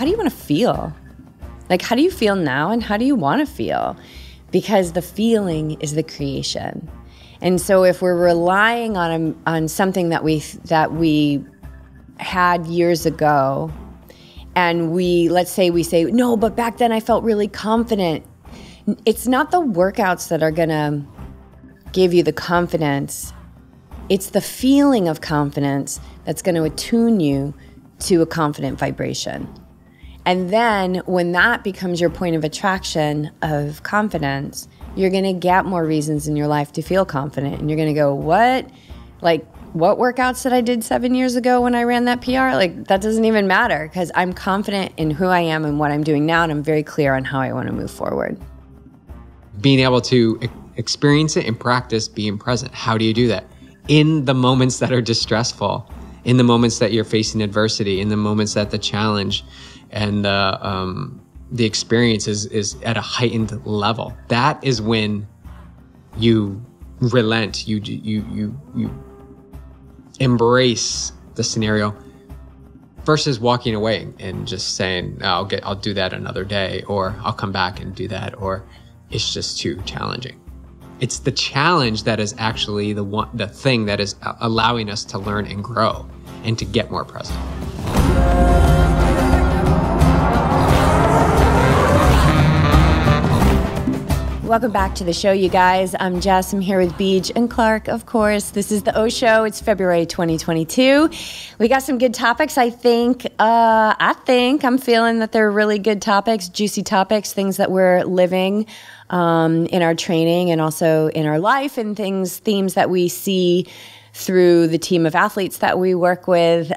how do you want to feel? Like, how do you feel now and how do you want to feel? Because the feeling is the creation. And so if we're relying on something that we had years ago, and let's say we say, no, but back then I felt really confident. It's not the workouts that are gonna give you the confidence. It's the feeling of confidence that's gonna attune you to a confident vibration. And then when that becomes your point of attraction of confidence, you're gonna get more reasons in your life to feel confident. And you're gonna go, what workouts that I did 7 years ago when I ran that PR? Like, that doesn't even matter, because I'm confident in who I am and what I'm doing now, and I'm very clear on how I wanna move forward. Being able to experience it and practice being present. How do you do that? In the moments that are distressful, in the moments that you're facing adversity, in the moments that the challenge and the experience is at a heightened level. That is when you relent, you embrace the scenario versus walking away and just saying, I'll do that another day, or I'll come back and do that, or it's just too challenging. It's the challenge that is actually the thing that is allowing us to learn and grow and to get more present. Welcome back to the show, you guys. I'm Jess. I'm here with Beej and Clark, of course. This is the O Show. It's February 2022. We got some good topics, I think. I'm feeling that they're really good topics, juicy topics, things that we're living in our training and also in our life, and themes that we see through the team of athletes that we work with,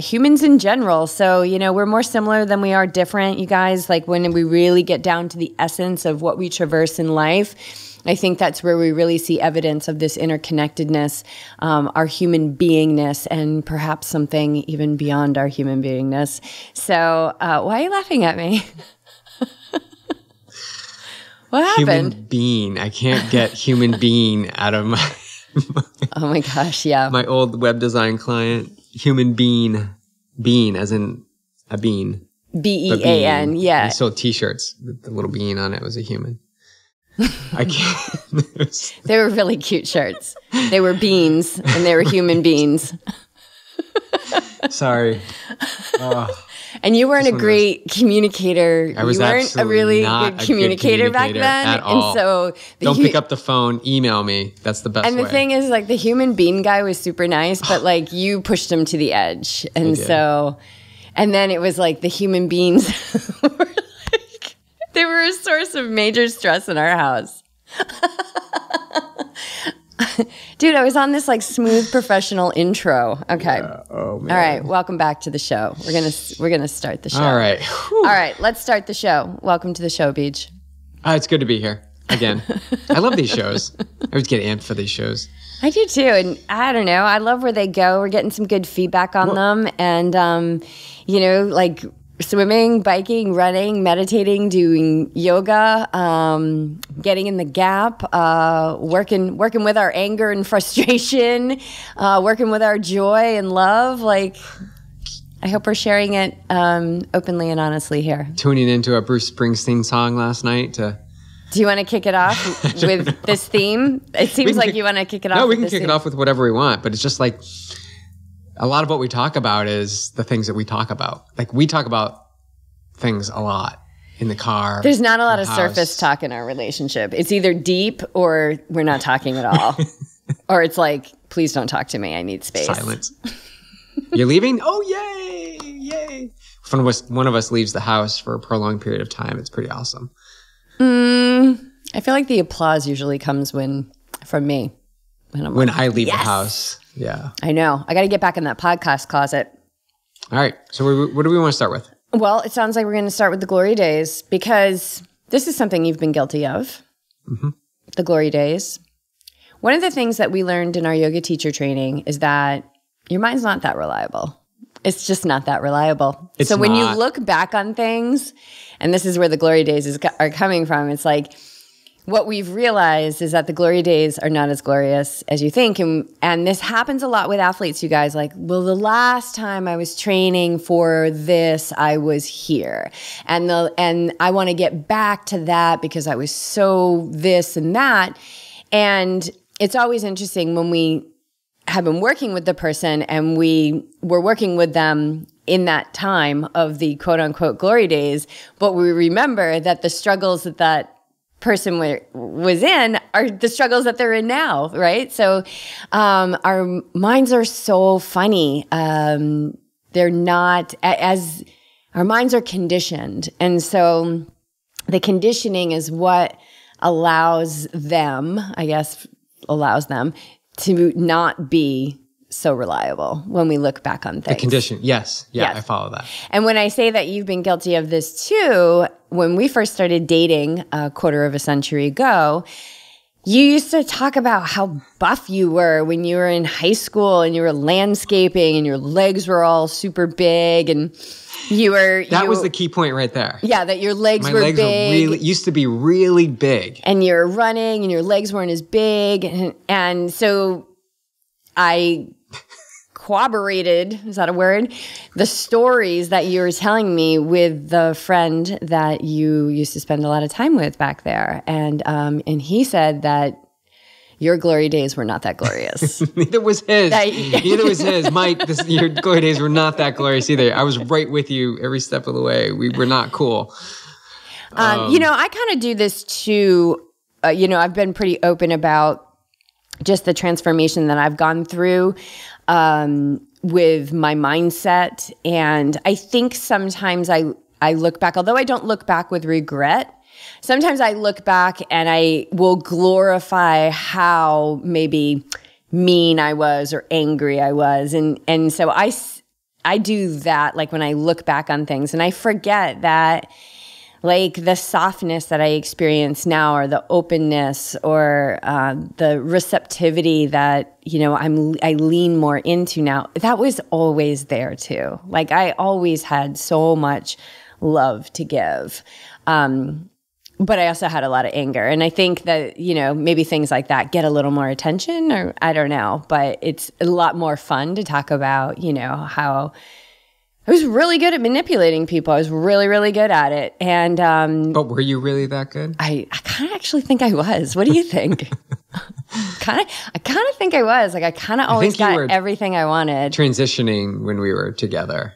humans in general. So, we're more similar than we are different, you guys. Like, when we really get down to the essence of what we traverse in life, I think that's where we really see evidence of this interconnectedness, our human beingness, and perhaps something even beyond our human beingness. So, why are you laughing at me? What happened? Human being. I can't get human being out of my... Oh my gosh, yeah. My old web design client, human bean as in a bean. B-E-A-N, yeah. He sold t-shirts with the little bean on it was a human. I can't. They were really cute shirts. They were beans and they were human beings. Sorry. Oh. And you weren't a great communicator. I was you weren't a really good communicator back then. At all. And so don't pick up the phone, email me. That's the best way. And the thing is, like, the human being guy was super nice, but like you pushed him to the edge. And so, and then it was like the human beings were like, they were a source of major stress in our house. Dude, I was on this like smooth professional intro. Okay. Yeah. Oh man. All right. Welcome back to the show. We're gonna start the show. All right. Whew. All right. Let's start the show. Welcome to the show, Beej. It's good to be here again. I love these shows. I always get amped for these shows. I do too, and I don't know. I love where they go. We're getting some good feedback on them, and like swimming, biking, running, meditating, doing yoga, getting in the gap, working with our anger and frustration, working with our joy and love. Like, I hope we're sharing it openly and honestly here. Tuning into a Bruce Springsteen song last night to... Do you want to kick it off with this theme? It seems like you want to kick it off. No, we can kick it off with whatever we want, but it's just like... A lot of what we talk about is the things that we talk about. Like, we talk about things a lot in the car. There's not a lot of surface talk in our relationship. It's either deep or we're not talking at all. Or it's like, please don't talk to me. I need space. Silence. You're leaving? Oh, yay! Yay! One of us leaves the house for a prolonged period of time. It's pretty awesome. I feel like the applause usually comes from me. When I leave the house. Yeah. I know. I got to get back in that podcast closet. All right. So what do we want to start with? Well, it sounds like we're going to start with the glory days, because this is something you've been guilty of. Mm-hmm. The glory days. One of the things that we learned in our yoga teacher training is that your mind's not that reliable. It's just not that reliable. So when you look back on things, and this is where the glory days are coming from, it's like, what we've realized is that the glory days are not as glorious as you think. And this happens a lot with athletes, you guys. Like, well, the last time I was training for this, I was here. And I want to get back to that because I was so this and that. And it's always interesting when we have been working with the person and we were working with them in that time of the quote unquote glory days, but we remember that the struggles that person was in are the struggles that they're in now, right? So our minds are so funny. They're not as our minds are conditioned. And so the conditioning is what allows them to not be so reliable when we look back on things. The condition, yes. Yeah, I follow that. And when I say that you've been guilty of this too, when we first started dating a quarter of a century ago, you used to talk about how buff you were when you were in high school and you were landscaping and your legs were all super big and That was the key point right there. Yeah, that your legs were big. My legs used to be really big. And you're running and your legs weren't as big. And so I corroborated, is that a word? The stories that you were telling me with the friend that you used to spend a lot of time with back there. And he said that your glory days were not that glorious. Neither was his. Mike, your glory days were not that glorious either. I was right with you every step of the way. We were not cool. I kind of do this too. I've been pretty open about just the transformation that I've gone through with my mindset. And I think sometimes I look back, although I don't look back with regret, sometimes I look back and I will glorify how maybe mean I was or angry I was. And so I do that, like when I look back on things and I forget that like the softness that I experience now or the openness or the receptivity that, I lean more into now, that was always there too. Like I always had so much love to give. But I also had a lot of anger. And I think that, maybe things like that get a little more attention or I don't know, but it's a lot more fun to talk about, how I was really good at manipulating people. I was really, really good at it. And but were you really that good? I kind of actually think I was. What do you think? I kind of think I was. Like I kind of always got everything I wanted. Transitioning when we were together.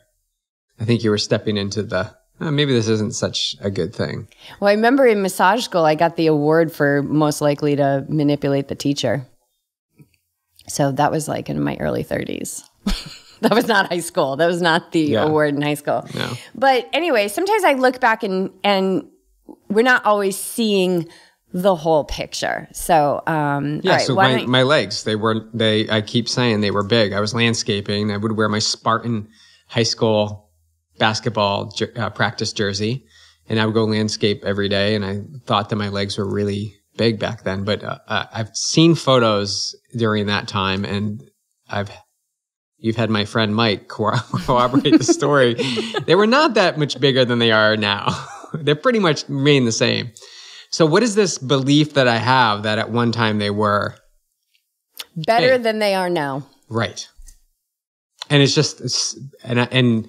I think you were stepping into maybe this isn't such a good thing. Well, I remember in massage school, I got the award for most likely to manipulate the teacher. So that was like in my early 30s. That was not high school. That was not the award in high school. No. But anyway, sometimes I look back and we're not always seeing the whole picture. So, so my legs, I keep saying they were big. I was landscaping. I would wear my Spartan high school basketball practice jersey, and I would go landscape every day. And I thought that my legs were really big back then. But I've seen photos during that time, and you've had my friend Mike corroborate the story. They were not that much bigger than they are now. They're pretty much remain the same. So what is this belief that I have that at one time they were better than they are now? Right. And and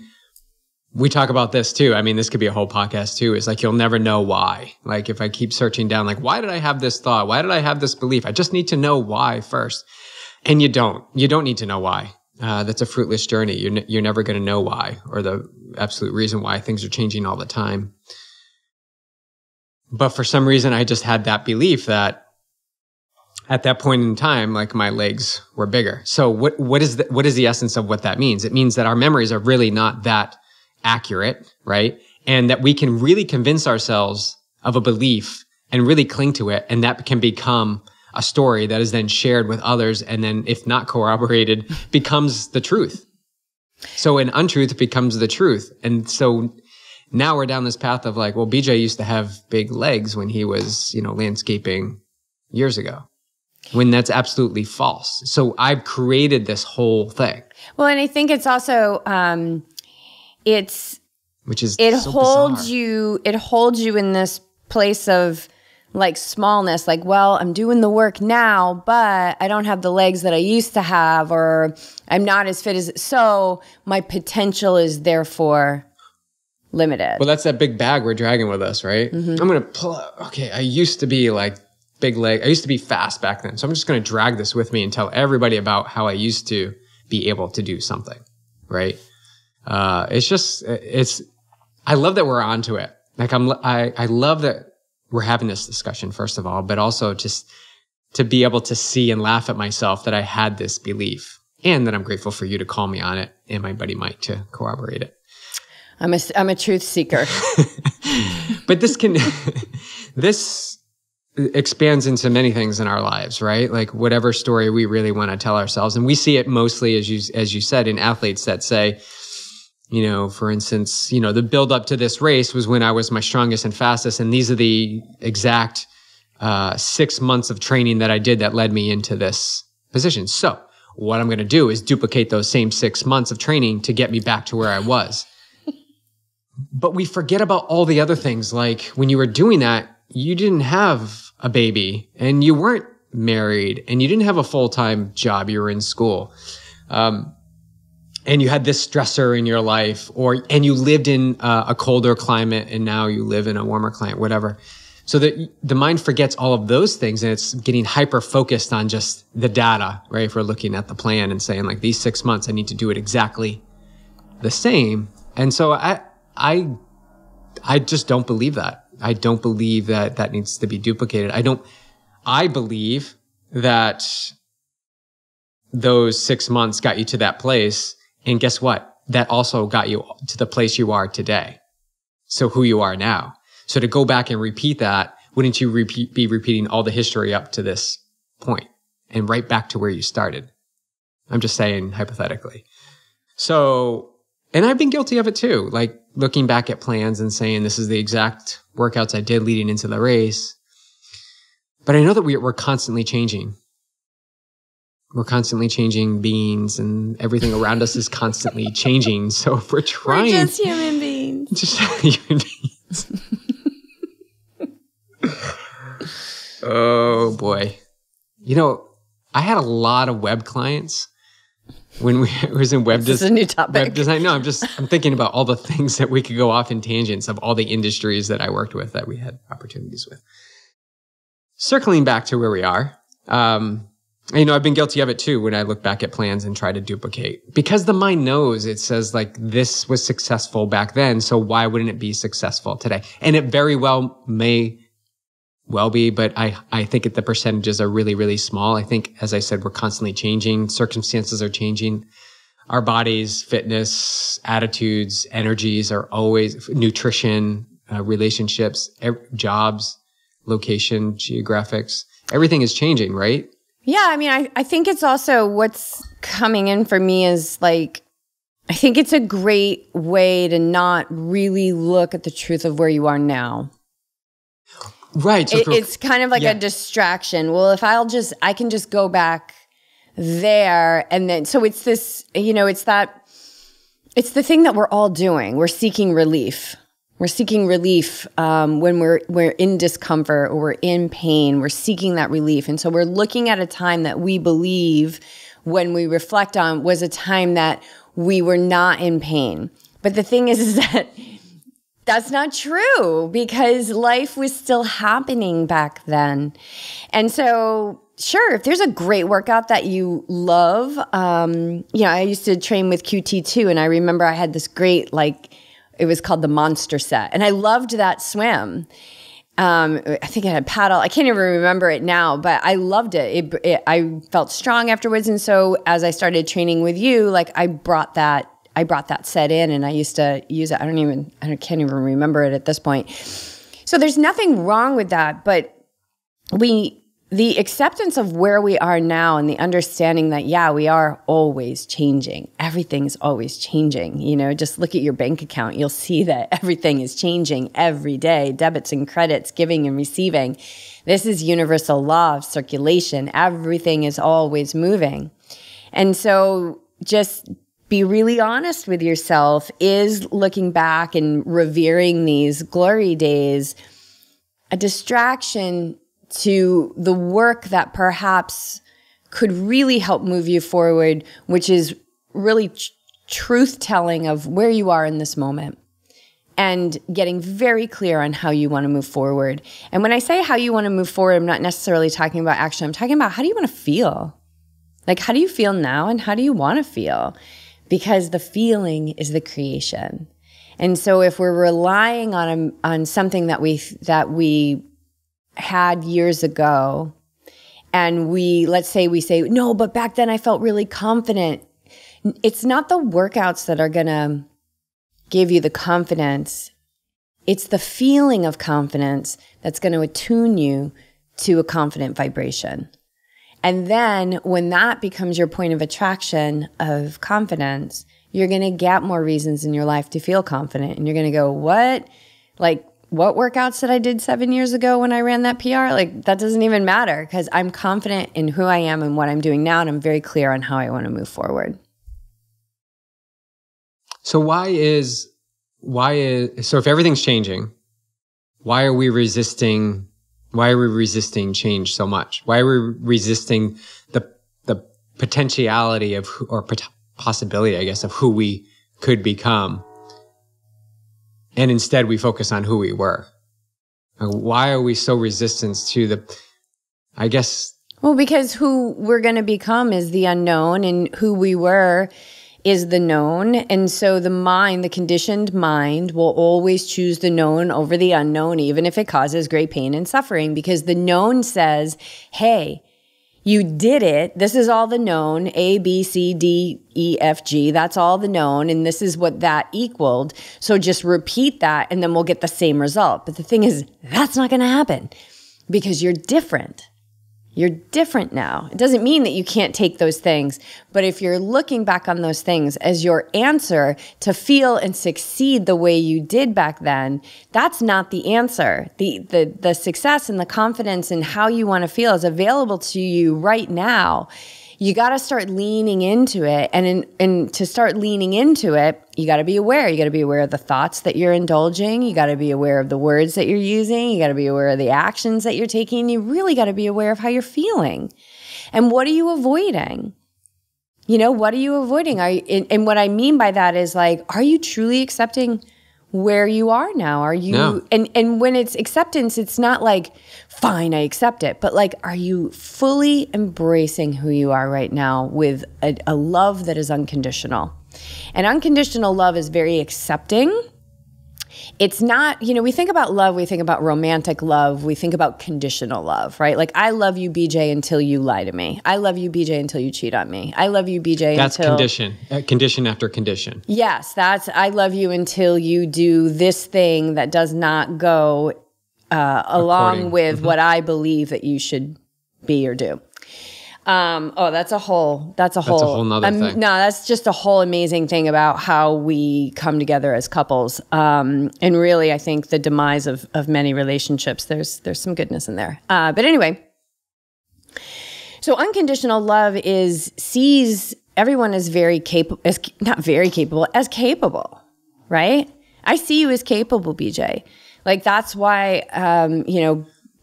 we talk about this too. I mean, this could be a whole podcast too. It's like, you'll never know why. Like if I keep searching down, like, why did I have this thought? Why did I have this belief? I just need to know why first. And you don't need to know why. That's a fruitless journey. You're never going to know why or the absolute reason why things are changing all the time. But for some reason, I just had that belief that at that point in time, like my legs were bigger. So what is the essence of what that means? It means that our memories are really not that accurate, right? And that we can really convince ourselves of a belief and really cling to it. And that can become a story that is then shared with others, and then, if not corroborated, becomes the truth. So an untruth becomes the truth. And so now we're down this path of like, well, BJ used to have big legs when he was, landscaping years ago, when that's absolutely false. So I've created this whole thing. Well, and I think it's also, it holds you in this place of like smallness, like, well, I'm doing the work now, but I don't have the legs that I used to have, or I'm not as fit as, so my potential is therefore limited. Well, that's that big bag we're dragging with us, right? Mm-hmm. I'm going to pull out, okay, I used to be like big leg. I used to be fast back then. So I'm just going to drag this with me and tell everybody about how I used to be able to do something, right? I love that we're onto it. Like I love that we're having this discussion, first of all, but also just to be able to see and laugh at myself that I had this belief, and that I'm grateful for you to call me on it and my buddy Mike to corroborate it. I'm a truth seeker. But this expands into many things in our lives, right? Like whatever story we really want to tell ourselves. And we see it mostly, as you said, in athletes that say, you know, for instance, you know, the build up to this race was when I was my strongest and fastest. And these are the exact 6 months of training that I did that led me into this position. So what I'm going to do is duplicate those same 6 months of training to get me back to where I was. But we forget about all the other things. Like when you were doing that, you didn't have a baby and you weren't married and you didn't have a full-time job. You were in school. And you had this stressor in your life, and you lived in a colder climate and now you live in a warmer climate, whatever. So that the mind forgets all of those things and it's getting hyper-focused on just the data, right? If we're looking at the plan and saying like these 6 months, I need to do it exactly the same. And so I just don't believe that. I don't believe that that needs to be duplicated. I believe that those 6 months got you to that place. And guess what? That also got you to the place you are today. So who you are now. So to go back and repeat that, wouldn't you be repeating all the history up to this point and right back to where you started? I'm just saying hypothetically. So, and I've been guilty of it too. Like looking back at plans and saying this is the exact workouts I did leading into the race. But I know that we're constantly changing. We're constantly changing beings and everything around us is constantly changing. So if we're trying... We're just human beings. Just human beings. Oh boy. You know, I had a lot of web clients when we was in web design. This is a new topic. Web design. No, I'm thinking about all the things that we could go off in tangents of all the industries that I worked with that we had opportunities with. Circling back to where we are, you know, I've been guilty of it too when I look back at plans and try to duplicate. Because the mind knows, it says like, this was successful back then, so why wouldn't it be successful today? And it very well may well be, but I think the percentages are really, really small. I think, as I said, we're constantly changing. Circumstances are changing. Our bodies, fitness, attitudes, energies are always, nutrition, relationships, jobs, location, geographics. Everything is changing, right? Yeah, I mean, I think it's also what's coming in for me is like, I think it's a great way to not really look at the truth of where you are now. Right. So it's kind of like a distraction. Well, if I can just go back there and then, so it's this, you know, it's the thing that we're all doing. We're seeking relief. We're seeking relief when we're in discomfort or we're in pain. We're seeking that relief. And so we're looking at a time that we believe, when we reflect on, was a time that we were not in pain. But the thing is that that's not true, because life was still happening back then. And so, sure, if there's a great workout that you love, you know, I used to train with QT too, and I remember I had this great, like, it was called the Monster Set, and I loved that swim. I think it had paddle. I can't even remember it now, but I loved it. I felt strong afterwards, and so as I started training with you, like I brought that set in, and I used to use it. I can't even remember it at this point. So there's nothing wrong with that, but the acceptance of where we are now and the understanding that, yeah, we are always changing. Everything is always changing. You know, just look at your bank account. You'll see that everything is changing every day, debits and credits, giving and receiving. This is universal law of circulation. Everything is always moving. And so just be really honest with yourself. Is looking back and revering these glory days a distraction to the work that perhaps could really help move you forward, which is really truth telling of where you are in this moment and getting very clear on how you want to move forward. And when I say how you want to move forward, I'm not necessarily talking about action. I'm talking about how do you want to feel? Like, how do you feel now and how do you want to feel? Because the feeling is the creation. And so if we're relying on something that we had years ago, and let's say we say, no, but back then I felt really confident. It's not the workouts that are going to give you the confidence. It's the feeling of confidence that's going to attune you to a confident vibration. And then when that becomes your point of attraction of confidence, you're going to get more reasons in your life to feel confident. And you're going to go, what? Like, what workouts that I did 7 years ago when I ran that PR? Like, that doesn't even matter because I'm confident in who I am and what I'm doing now. And I'm very clear on how I want to move forward. So so if everything's changing, why are we resisting change so much? Why are we resisting the potentiality of, or possibility, I guess, of who we could become? And instead we focus on who we were. Why are we so resistant to well, because who we're going to become is the unknown and who we were is the known. And so the conditioned mind will always choose the known over the unknown, even if it causes great pain and suffering, because the known says, hey, you did it. This is all the known, A, B, C, D, E, F, G. That's all the known. And this is what that equaled. So just repeat that and then we'll get the same result. But the thing is, that's not going to happen because you're different. You're different now. It doesn't mean that you can't take those things, but if you're looking back on those things as your answer to feel and succeed the way you did back then, that's not the answer. The success and the confidence and how you want to feel is available to you right now. You got to start leaning into it. And to start leaning into it, you got to be aware. You got to be aware of the thoughts that you're indulging. You got to be aware of the words that you're using. You got to be aware of the actions that you're taking. You really got to be aware of how you're feeling. And what are you avoiding? What are you avoiding? And what I mean by that is like, are you truly accepting where you are now? Are you, no. And when it's acceptance, it's not like, fine, I accept it, but like, are you fully embracing who you are right now with a love that is unconditional? And unconditional love is very accepting. It's not, we think about love, we think about romantic love, we think about conditional love, right? Like, I love you, BJ, until you lie to me. I love you, BJ, until you cheat on me. I love you, BJ, that's until... condition. Condition after condition. Yes, that's, I love you until you do this thing that does not go along with what I believe that you should be or do. That's a whole nother thing. No, that's just a whole amazing thing about how we come together as couples. And really, I think the demise of many relationships, there's some goodness in there. But anyway, so unconditional love sees everyone as as capable, right? I see you as capable, BJ. Like, that's why,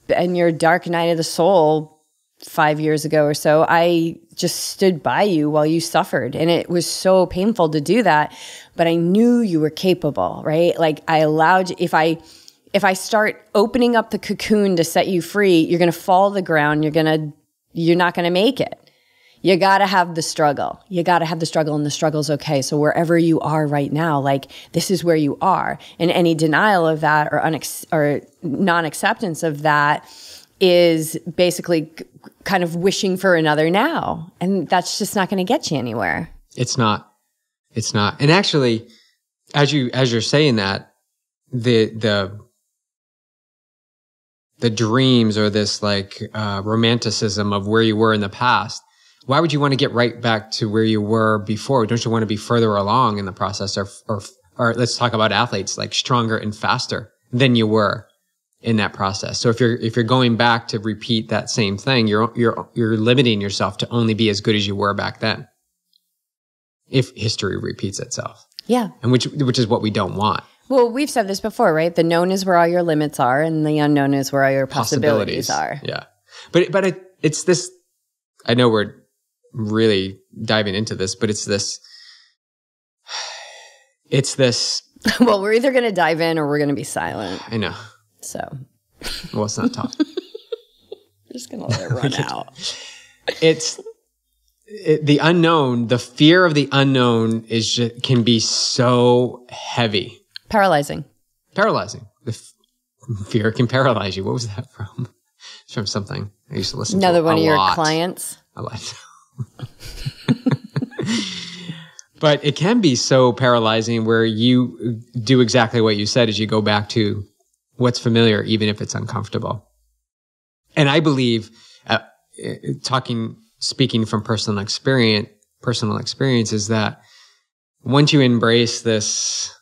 in your dark night of the soul, 5 years ago or so, I just stood by you while you suffered. And it was so painful to do that, but I knew you were capable, right? Like, I allowed you, if I start opening up the cocoon to set you free, you're going to fall to the ground. You're not going to make it. You got to have the struggle. You got to have the struggle, and the struggle's okay. So wherever you are right now, like, this is where you are. And any denial of that or non-acceptance of that is basically kind of wishing for another now. And that's just not going to get you anywhere. It's not. And actually, as you're saying that, the dreams or this like romanticism of where you were in the past, why would you want to get right back to where you were before? Don't you want to be further along in the process, or let's talk about athletes, like stronger and faster than you were in that process? So if you're going back to repeat that same thing, you're limiting yourself to only be as good as you were back then, if history repeats itself. Yeah. And which is what we don't want. Well, we've said this before, right? The known is where all your limits are, and the unknown is where all your possibilities are. Yeah. But it's this, I know we're really diving into this, but it's this. Well, we're either going to dive in or we're going to be silent. I know. So. Well, it's not talk. We're just going to let it run out. The unknown, the fear of the unknown can be so heavy. Paralyzing. The fear can paralyze you. What was that from? It's from something I used to listen to. Another one of your clients. I like But it can be so paralyzing where you do exactly what you said, is you go back to what's familiar, even if it's uncomfortable. And I believe, speaking from personal experience is that once you embrace this,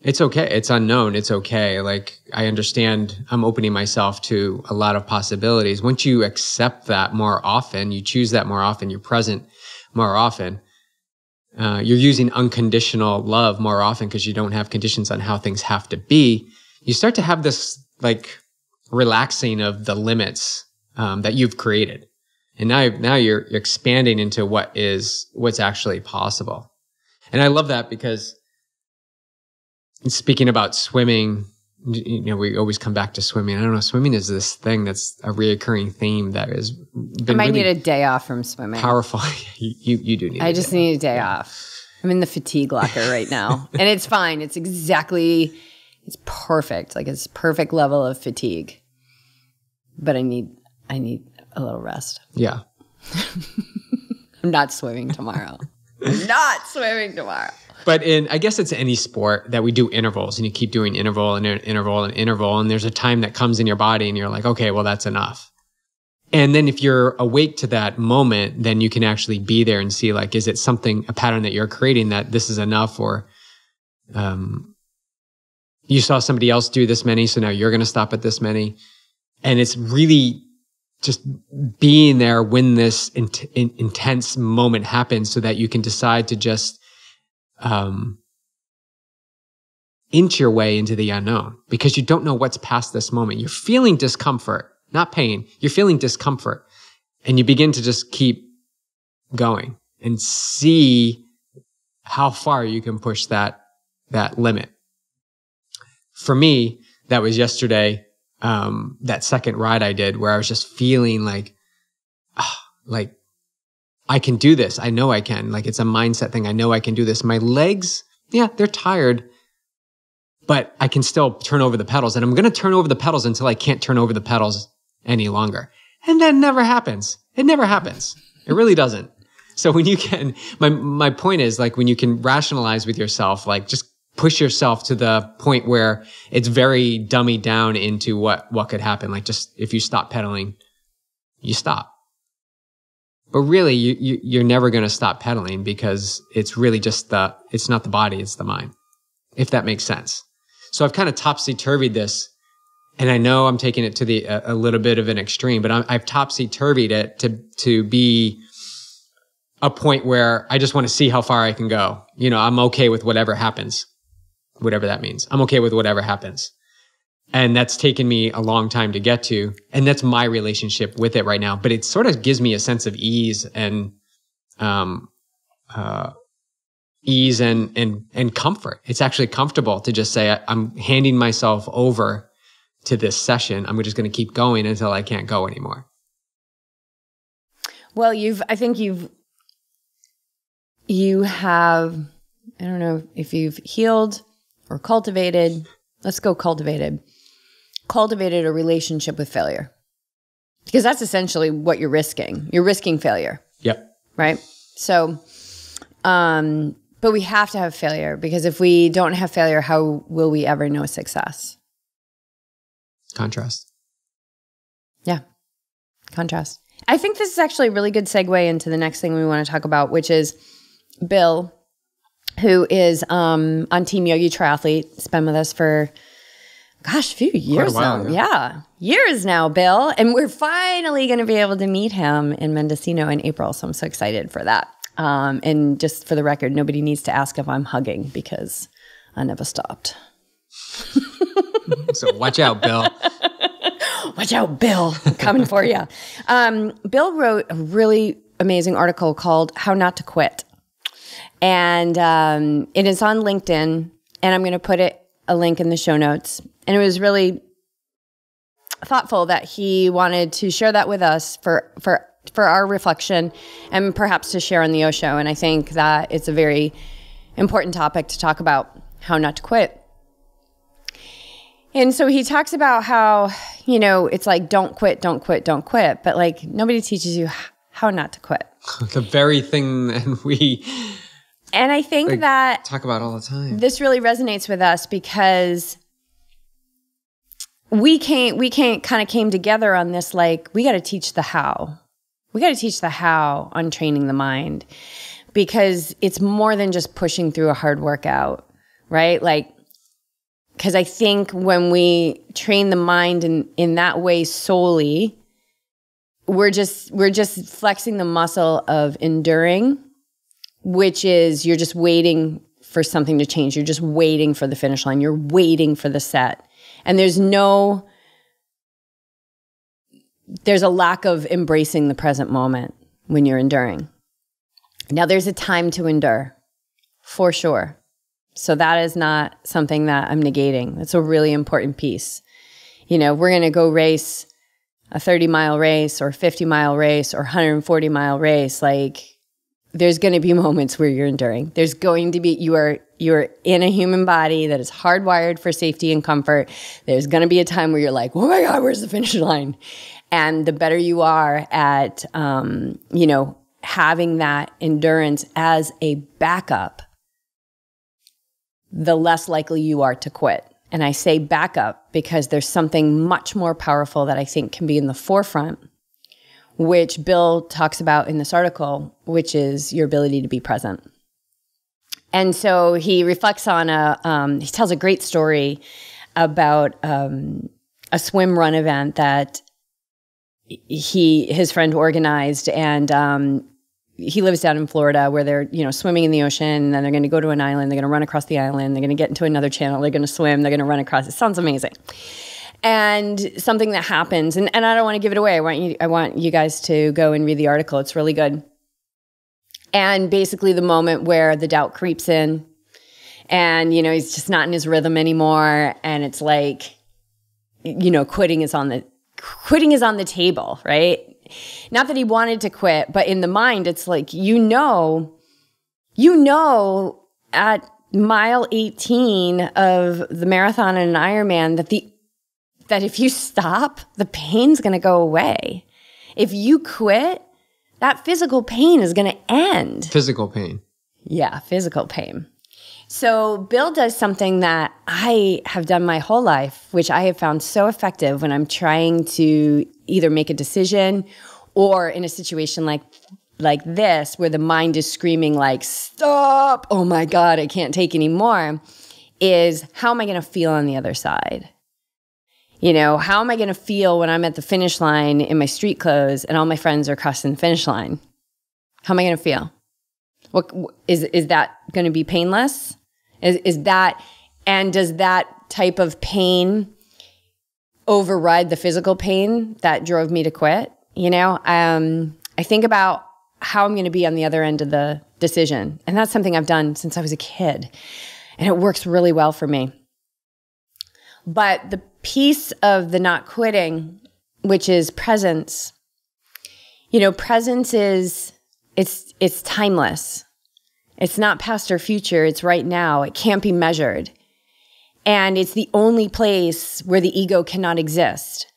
it's okay. It's unknown. It's okay. Like, I understand I'm opening myself to a lot of possibilities. Once you accept that more often, you choose that more often, you're present more often, you're using unconditional love more often because you don't have conditions on how things have to be. You start to have this like relaxing of the limits that you've created. And now you're expanding into what's actually possible. And I love that because speaking about swimming, we always come back to swimming. I don't know, swimming is this thing that's a reoccurring theme that has been I might really need a day off from swimming. Powerful. You do need I just need a day off. I'm in the fatigue locker right now. And it's fine. It's perfect. Like, it's perfect level of fatigue. But I need a little rest. Yeah. I'm not swimming tomorrow. But I guess it's any sport that we do intervals, and you keep doing interval and interval and interval, and there's a time that comes in your body and you're like, okay, well, that's enough. And then if you're awake to that moment, then you can actually be there and see, like, is it a pattern that you're creating that this is enough, or you saw somebody else do this many, so now you're going to stop at this many. And it's really just being there when this intense moment happens so that you can decide to just inch your way into the unknown, because you don't know what's past this moment. You're feeling discomfort, not pain. You're feeling discomfort, and you begin to just keep going and see how far you can push that limit. For me, that was yesterday, that second ride I did, where I was just feeling like I can do this. I know I can. Like, it's a mindset thing. I know I can do this. My legs, yeah, they're tired, but I can still turn over the pedals, and I'm going to turn over the pedals until I can't turn over the pedals any longer. And that never happens. It never happens. It really doesn't. So when you can, my point is, like, when you can rationalize with yourself, like, just push yourself to the point where it's very dummied down into what could happen. Like, just if you stop pedaling, you stop. But really, you're never going to stop pedaling, because it's really just it's not the body, it's the mind, if that makes sense. So I've kind of topsy-turvied this, and I know I'm taking it to a little bit of an extreme, but I've topsy-turvied it to be a point where I just want to see how far I can go. I'm okay with whatever happens, whatever that means. I'm okay with whatever happens. And that's taken me a long time to get to. And that's my relationship with it right now. But it sort of gives me a sense of ease and comfort. It's actually comfortable to just say, I'm handing myself over to this session. I'm just going to keep going until I can't go anymore. Well, you have, I don't know if you've healed or cultivated. Let's go cultivated a relationship with failure, because that's essentially what you're risking. You're risking failure. Yep. Right. So, but we have to have failure, because if we don't have failure, how will we ever know success? Contrast. Yeah. Contrast. I think this is actually a really good segue into the next thing we want to talk about, which is Bill, who is on Team Yogi Triathlete. He's been with us for, a few years now. Yeah, years now, Bill. And we're finally going to be able to meet him in Mendocino in April. So I'm so excited for that. And just for the record, nobody needs to ask if I'm hugging, because I never stopped. So watch out, Bill. Watch out, Bill. I'm coming for you. Bill wrote a really amazing article called How Not to Quit. And it is on LinkedIn, and I'm going to put a link in the show notes. And it was really thoughtful that he wanted to share that with us for our reflection and perhaps to share on the Osho. And I think that it's a very important topic to talk about, how not to quit. And so he talks about how, it's like, don't quit, don't quit, don't quit. But like, nobody teaches you how not to quit. The very thing that we... And I think that... talk about all the time. This really resonates with us because we kind of came together on this, like, we got to teach the how. We got to teach the how on training the mind, because it's more than just pushing through a hard workout, right? Like, because I think when we train the mind in that way solely, we're just flexing the muscle of enduring, which is you're just waiting for something to change. You're just waiting for the finish line. You're waiting for the set. And there's a lack of embracing the present moment when you're enduring. Now, there's a time to endure, for sure. So that is not something that I'm negating. That's a really important piece. We're going to go race a 30-mile race or 50-mile race or 140-mile race. Like, there's going to be moments where you're enduring. There's going to be, you're in a human body that is hardwired for safety and comfort. There's going to be a time where you're like, oh my God, where's the finish line? And the better you are at, having that endurance as a backup, the less likely you are to quit. And I say backup because there's something much more powerful that I think can be in the forefront, which Bill talks about in this article, which is your ability to be present. And so he reflects on he tells a great story about a swim run event that his friend organized, and he lives down in Florida where they're, swimming in the ocean, and then they're going to go to an island, they're going to run across the island, they're going to get into another channel, they're going to swim, they're going to run across. It sounds amazing. And something that happens, and I don't want to give it away. I want you guys to go and read the article. It's really good. And basically the moment where the doubt creeps in and, he's just not in his rhythm anymore. And it's like, quitting is on the table, right? Not that he wanted to quit, but in the mind, it's like, at mile 18 of the marathon and an Ironman that if you stop, the pain's going to go away. If you quit, that physical pain is going to end. Physical pain. Yeah, physical pain. So Bill does something that I have done my whole life, which I have found so effective when I'm trying to either make a decision or in a situation like this, where the mind is screaming like, stop, oh my God, I can't take anymore, is how am I going to feel on the other side? How am I going to feel when I'm at the finish line in my street clothes and all my friends are crossing the finish line? How am I going to feel? What is that going to be painless? Is that, and does that type of pain override the physical pain that drove me to quit? I think about how I'm going to be on the other end of the decision. And that's something I've done since I was a kid. And it works really well for me. But the piece of the not quitting, which is presence, presence it's timeless. It's not past or future. It's right now. It can't be measured. And it's the only place where the ego cannot exist.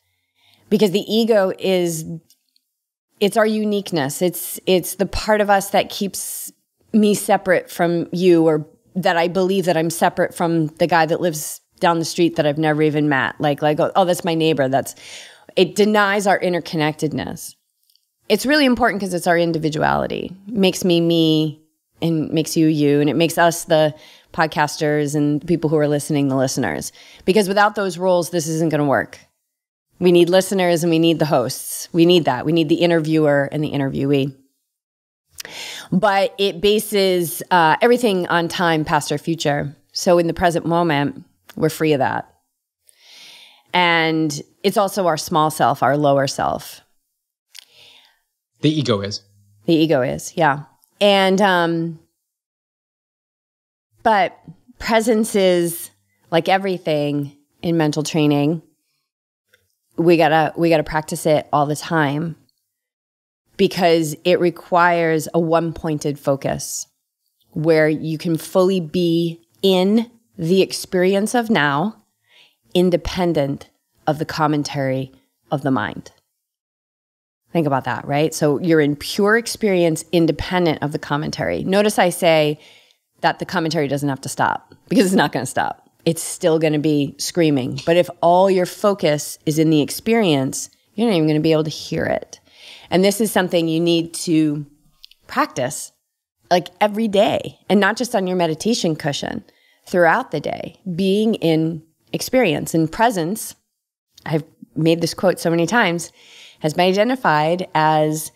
Because the ego it's our uniqueness. It's the part of us that keeps me separate from you, or that I believe that I'm separate from the guy that lives down the street that I've never even met. Like, oh, that's my neighbor. It denies our interconnectedness. It's really important because it's our individuality. It makes me, and makes you, and it makes us, the podcasters, and the people who are listening, the listeners. Because without those roles, this isn't going to work. We need listeners and we need the hosts. We need that. We need the interviewer and the interviewee. But it bases everything on time, past, or future. So in the present moment, We're free of that. And it's also our small self, our lower self. The ego is. The ego is, yeah. And, but presence is like everything in mental training. We gotta practice it all the time because it requires a one-pointed focus where you can fully be in the experience of now, independent of the commentary of the mind. Think about that, right? So you're in pure experience, independent of the commentary. Notice I say that the commentary doesn't have to stop because it's not going to stop. It's still going to be screaming. But if all your focus is in the experience, you're not even going to be able to hear it. And this is something you need to practice like every day, and not just on your meditation cushion, throughout the day, being in experience and presence. I've made this quote so many times, has been identified as,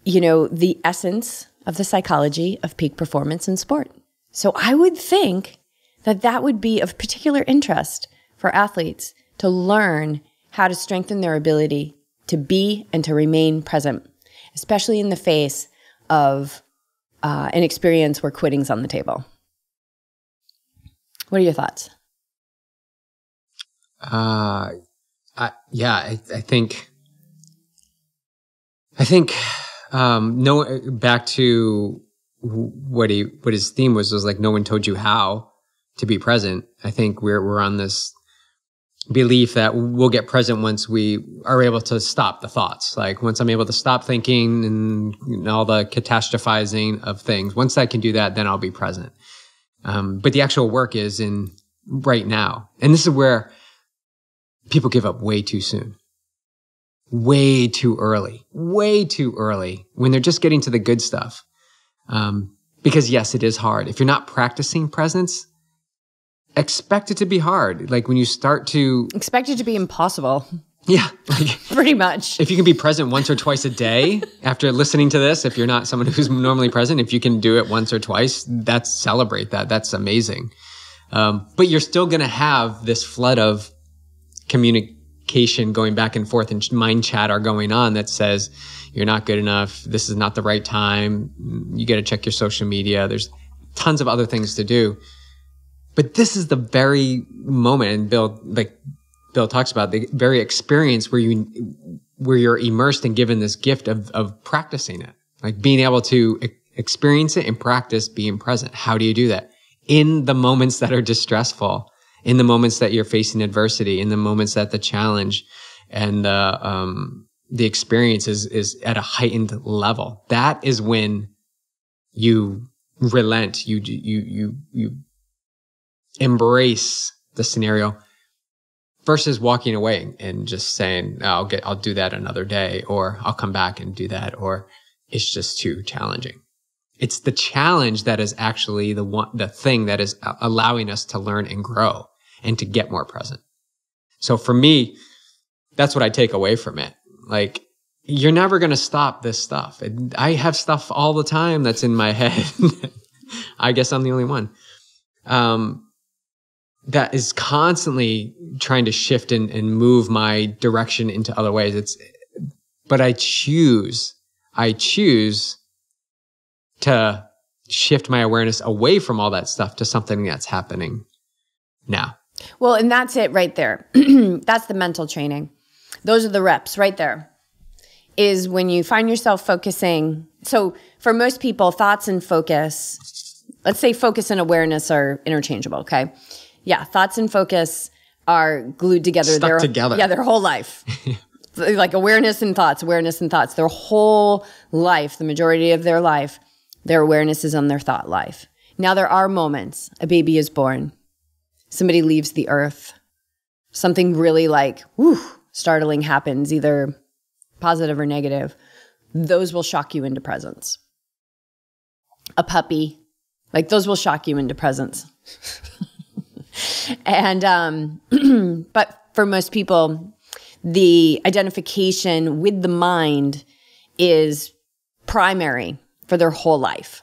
the essence of the psychology of peak performance in sport. So I would think that would be of particular interest for athletes to learn how to strengthen their ability to be and to remain present, especially in the face of an experience where quitting's on the table. What are your thoughts? I think back to what his theme was like, no one told you how to be present. I think we're on this belief that we'll get present once we are able to stop the thoughts. Like once I'm able to stop thinking and all the catastrophizing of things, once I can do that, then I'll be present. But the actual work is in right now. And this is where people give up way too soon. Way too early when they're just getting to the good stuff. Because yes, it is hard. If you're not practicing presence, expect it to be hard. Like when you start to... Expect it to be impossible. Yeah. Pretty much. If you can be present once or twice a day after listening to this, if you're not someone who's normally present, if you can do it once or twice, celebrate that. That's amazing. But you're still going to have this flood of communication going back and forth and mind chatter going on that says you're not good enough. This is not the right time. You got to check your social media. There's tons of other things to do. But this is the very moment, and Bill talks about the very experience where you're immersed and given this gift of practicing it, like being able to experience it and practice being present. How do you do that? In the moments that are distressful, in the moments that you're facing adversity, in the moments that the challenge and the experience is at a heightened level. That is when you relent, you embrace the scenario versus walking away and just saying, I'll do that another day, or I'll come back and do that, or it's just too challenging. It's the challenge that is actually the thing that is allowing us to learn and grow and to get more present. So for me, that's what I take away from it. Like, you're never going to stop this stuff. I have stuff all the time that's in my head. I guess I'm the only one. That is constantly trying to shift and move my direction into other ways. But I choose to shift my awareness away from all that stuff to something that's happening now. Well, and that's it right there. That's the mental training. Those are the reps right there. Is when you find yourself focusing. So for most people, thoughts and focus, let's say focus and awareness are interchangeable, okay? Yeah, thoughts and focus are glued together. Stuck together. Yeah, their whole life. Like awareness and thoughts. Their whole life, the majority of their life, their awareness is on their thought life. Now there are moments. A baby is born. Somebody leaves the earth. Something really startling happens, either positive or negative. Those will shock you into presence. A puppy, those will shock you into presence. And, but for most people, the identification with the mind is primary for their whole life.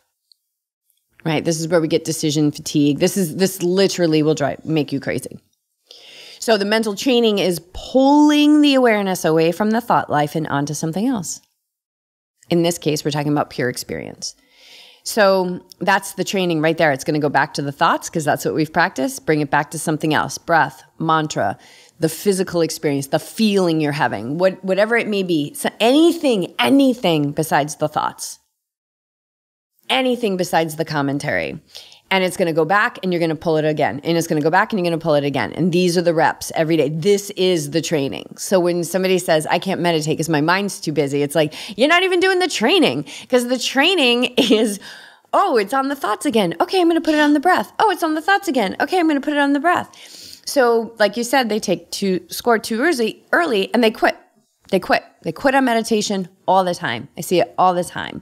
right? This is where we get decision fatigue. This literally will make you crazy. So the mental training is pulling the awareness away from the thought life and onto something else. In this case, we're talking about pure experience. So that's the training right there. It's going to go back to the thoughts because that's what we've practiced. Bring it back to something else. Breath, mantra, the physical experience, the feeling you're having, whatever it may be. So anything besides the thoughts. Anything besides the commentary. And it's going to go back and you're going to pull it again. And it's going to go back and you're going to pull it again. And these are the reps every day. This is the training. So when somebody says, I can't meditate because my mind's too busy, it's like, you're not even doing the training because the training is, oh, it's on the thoughts again. Okay, I'm going to put it on the breath. Oh, it's on the thoughts again. Okay, I'm going to put it on the breath. So like you said, they score too early and they quit. They quit on meditation all the time. I see it all the time.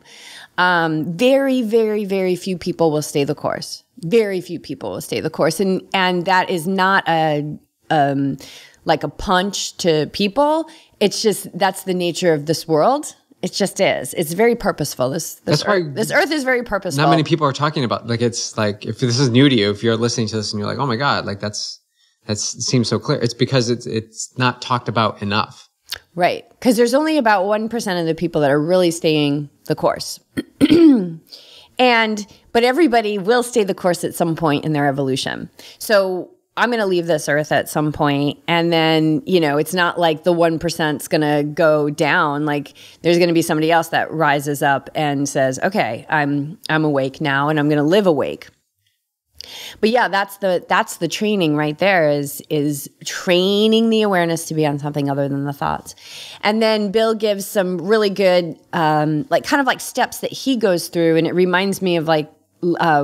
Very, very, very few people will stay the course. Very few people will stay the course. And that is not like a punch to people. It's just, that's the nature of this world. It just is. It's very purposeful. This earth is very purposeful. Not many people are talking about, like, it's like, if this is new to you, if you're listening to this and you're like, oh my God, like that seems so clear. It's because it's not talked about enough. Right. Because there's only about 1% of the people that are really staying the course. But everybody will stay the course at some point in their evolution. So I'm going to leave this earth at some point, and then, it's not like the 1% is going to go down. Like there's going to be somebody else that rises up and says, okay, I'm awake now and I'm going to live awake. But yeah, that's the training right there is training the awareness to be on something other than the thoughts. And then Bill gives some really good, kind of steps that he goes through. And it reminds me of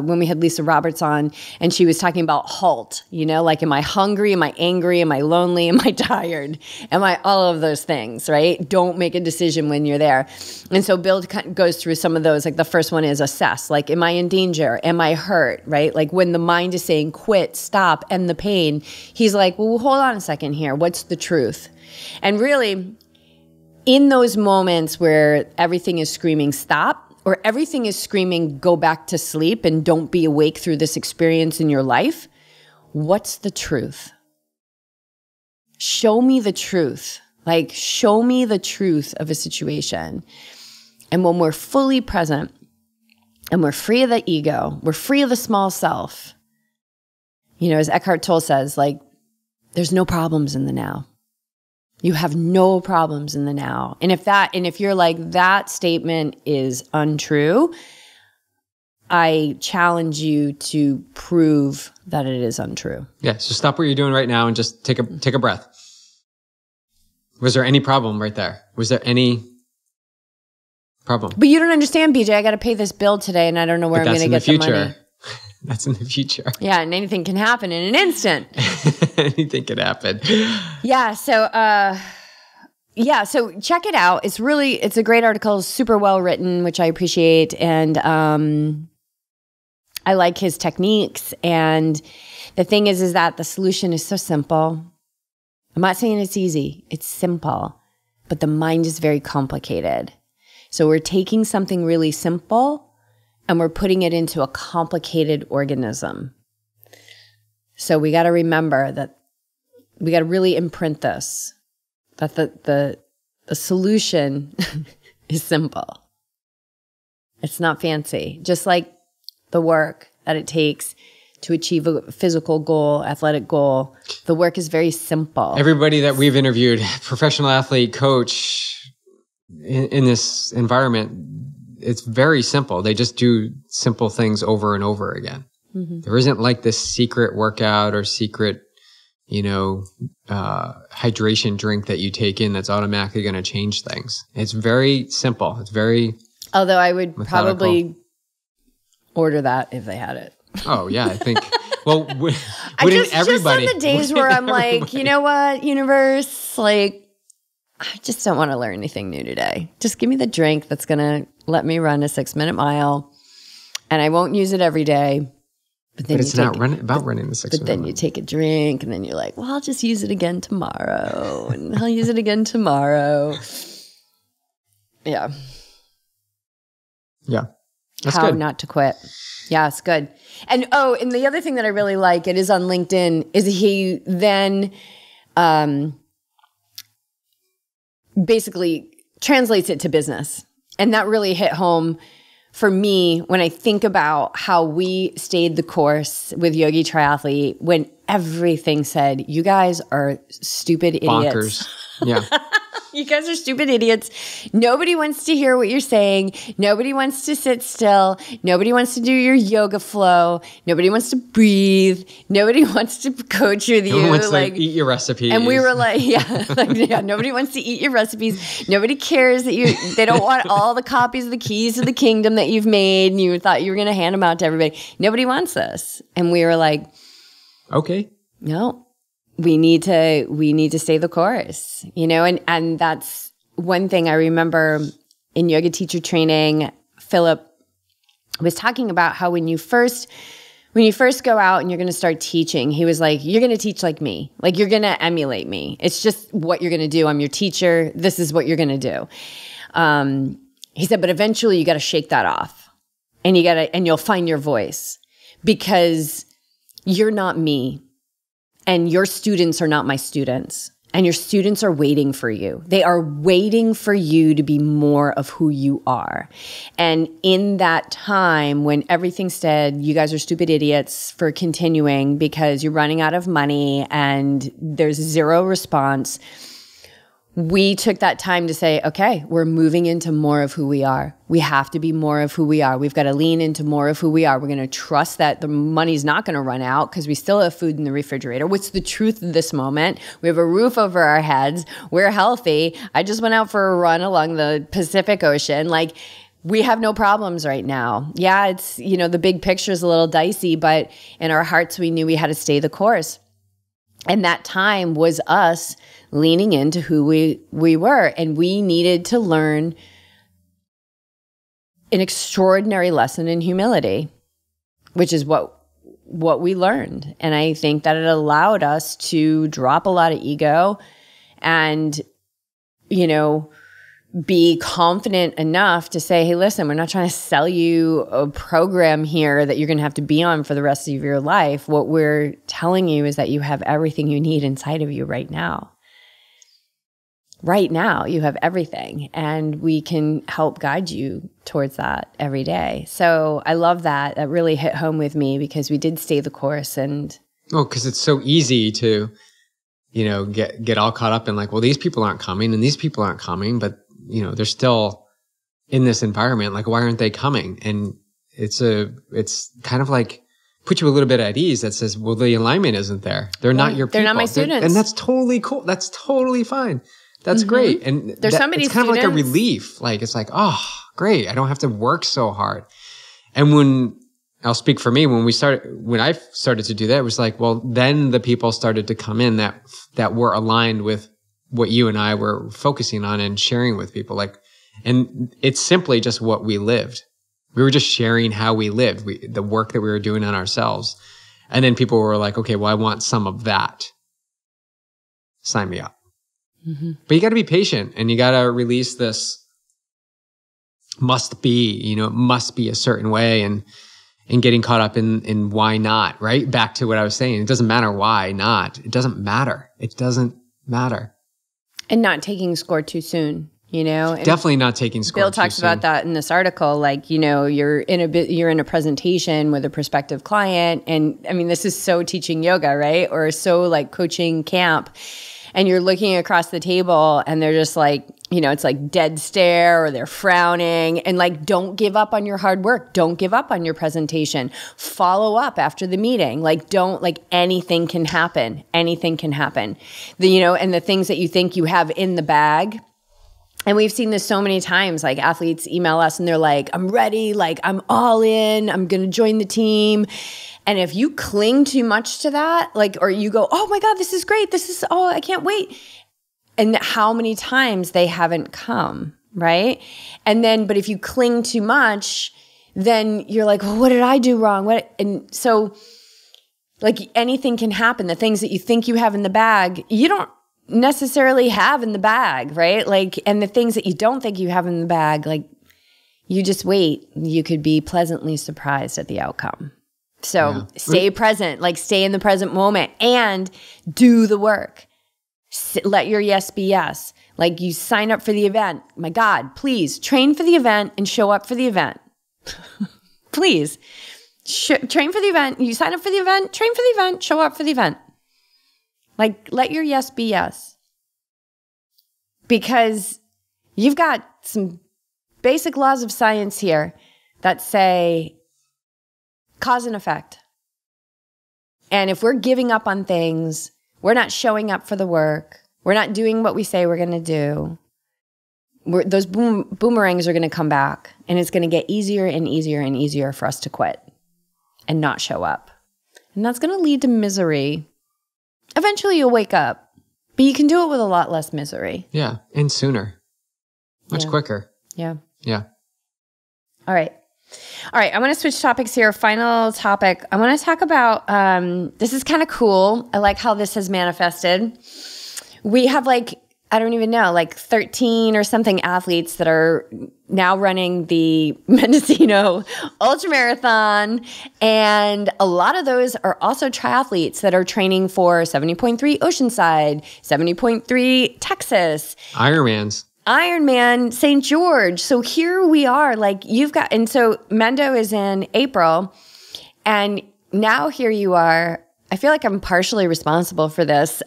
when we had Lisa Roberts on and she was talking about HALT, am I hungry? Am I angry? Am I lonely? Am I tired? Am I all of those things, right? Don't make a decision when you're there. And so Bill goes through some of those. Like the first one is assess, am I in danger? Am I hurt, right? Like when the mind is saying quit, stop, end the pain, he's like, well, hold on a second here. What's the truth? And really, in those moments where everything is screaming stop, or everything is screaming, go back to sleep and don't be awake through this experience in your life, what's the truth? Show me the truth. Show me the truth of a situation. And when we're fully present and we're free of the ego, we're free of the small self, as Eckhart Tolle says, there's no problems in the now. You have no problems in the now. And if you're like, that statement is untrue, I challenge you to prove that it is untrue. Yeah. So stop what you're doing right now and just take a breath. Was there any problem right there? Was there any problem? But you don't understand, BJ. I got to pay this bill today and I don't know where I'm going to get the money. That's in the future. Yeah, and anything can happen in an instant. Anything can happen. Yeah, so check it out. It's a great article, super well written, which I appreciate, and I like his techniques. And the thing is that the solution is so simple. I'm not saying it's easy. It's simple, but the mind is very complicated. So we're taking something really simple and we're putting it into a complicated organism. So we got to remember that we got to really imprint this, that the solution is simple. It's not fancy. Just like the work that it takes to achieve a physical goal, athletic goal, the work is very simple. Everybody that we've interviewed, professional athlete, coach, in this environment, it's very simple. They just do simple things over and over again. Mm-hmm. There isn't this secret workout or secret, hydration drink that you take in that's automatically going to change things. It's very simple. It's very Although I would methodical. Probably order that if they had it. Oh, yeah. I think, well, wouldn't everybody? Just on the days where I'm like, you know what, universe, I just don't want to learn anything new today. Just give me the drink that's going to let me run a 6-minute mile, and I won't use it every day. But it's not about running the 6-minute mile. But then you take a drink, and then you're like, well, I'll just use it again tomorrow, and I'll use it again tomorrow. Yeah. Yeah. That's how good. not to quit. Yeah, it's good. And and the other thing that I really like, it is on LinkedIn, is he then basically translates it to business. And that really hit home for me when I think about how we stayed the course with Yogi Triathlete when everything said, you guys are stupid idiots. Bonkers. Yeah. You guys are stupid idiots. Nobody wants to hear what you're saying. Nobody wants to sit still. Nobody wants to do your yoga flow. Nobody wants to breathe. Nobody wants to coach with you. No one wants to eat your recipes. And we were like, nobody wants to eat your recipes. Nobody cares that they don't want all the copies of the keys to the kingdom that you've made and you thought you were going to hand them out to everybody. Nobody wants this. And we were like, okay. No. We need to stay the course, and that's one thing I remember in yoga teacher training. Philip was talking about how when you first go out and you're going to start teaching, he was like, you're going to teach like me, like you're going to emulate me. It's just what you're going to do. I'm your teacher. This is what you're going to do. He said, but eventually you got to shake that off, and you'll find your voice, because you're not me. And your students are not my students. And your students are waiting for you. They are waiting for you to be more of who you are. And in that time when everything said, you guys are stupid idiots for continuing because you're running out of money and there's zero response, we took that time to say, okay, we're moving into more of who we are. We have to be more of who we are. We've got to lean into more of who we are. We're going to trust that the money's not going to run out because we still have food in the refrigerator. What's the truth of this moment? We have a roof over our heads. We're healthy. I just went out for a run along the Pacific Ocean. Like, we have no problems right now. Yeah, it's, the big picture is a little dicey, but in our hearts, we knew we had to stay the course. And that time was us leaning into who we were. And we needed to learn an extraordinary lesson in humility, which is what we learned. And I think that it allowed us to drop a lot of ego and, be confident enough to say, hey, listen, we're not trying to sell you a program here that you're going to have to be on for the rest of your life. What we're telling you is that you have everything you need inside of you right now. Right now, you have everything, and we can help guide you towards that every day. So I love that. That really hit home with me because we did stay the course. And because it's so easy to, get all caught up in like, well, these people aren't coming and these people aren't coming, but they're still in this environment. Like, why aren't they coming? And it's kind of like put you a little bit at ease that says, well, the alignment isn't there. They're not your people. They're not my students. And that's totally cool. That's totally fine. That's great. And there's somebody's it's kind of like a relief. Like, it's like, oh, great. I don't have to work so hard. And I'll speak for me, when I started to do that, it was like, well, then the people started to come in that were aligned with what you and I were focusing on and sharing with people. Like, and it's simply just what we lived. We were just sharing how we lived, the work that we were doing on ourselves. And then people were like, okay, well, I want some of that. Sign me up. Mm-hmm. But you got to be patient, and you got to release this must be, it must be a certain way, and getting caught up in why not, right? Back to what I was saying. It doesn't matter why not. It doesn't matter. It doesn't matter. And not taking score too soon, And definitely not taking score Bill talks about that in this article. Like, you're in a presentation with a prospective client, and I mean, this is so teaching yoga, right? Or so like coaching camp. And you're looking across the table and they're just like, it's like dead stare, or they're frowning, and like, don't give up on your hard work. Don't give up on your presentation. Follow up after the meeting. Like, anything can happen. Anything can happen. And the things that you think you have in the bag. And we've seen this so many times, like athletes email us and they're like, I'm ready. Like, I'm all in. I'm going to join the team. And if you cling too much to that, like, or you go, oh my God, this is great. I can't wait. And how many times they haven't come, right? And then, but if you cling too much, then you're like, well, what did I do wrong? And so like, anything can happen. The things that you think you have in the bag, you don't necessarily have in the bag, right? Like, and the things that you don't think you have in the bag, like, You just wait. You could be pleasantly surprised at the outcome. So stay present, like stay in the present moment and do the work. Let your yes be yes. Like you sign up for the event. My God, please train for the event and show up for the event. Please train for the event. You sign up for the event, train for the event, show up for the event. Like let your yes be yes. Because you've got some basic laws of science here that say cause and effect. And if we're giving up on things, we're not showing up for the work, we're not doing what we say we're going to do, those boomerangs are going to come back, and it's going to get easier and easier and easier for us to quit and not show up. And that's going to lead to misery. Eventually you'll wake up, but you can do it with a lot less misery. Yeah, and sooner. Much quicker. Yeah. Yeah. All right. I want to switch topics here. Final topic. I want to talk about, this is kind of cool. I like how this has manifested. We have I don't even know, 13 or something athletes that are now running the Mendocino ultramarathon. And a lot of those are also triathletes that are training for 70.3 Oceanside, 70.3 Texas. Ironman St. George. So here we are, and so Mendo is in April, and now here you are. I feel like I'm partially responsible for this.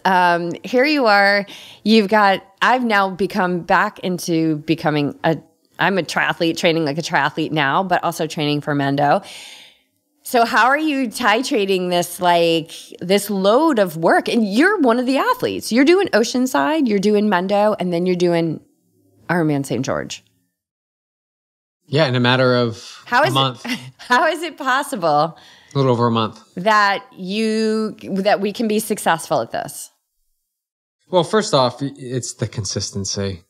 Here you are. I've now become back into becoming I'm a triathlete, training like a triathlete now, but also training for Mendo. So how are you titrating this load of work? And you're one of the athletes. You're doing Oceanside, you're doing Mendo, and then you're doing Ironman St. George. Yeah, in a matter of a month. How is it possible? A little over a month. That we can be successful at this? Well, first off, it's the consistency.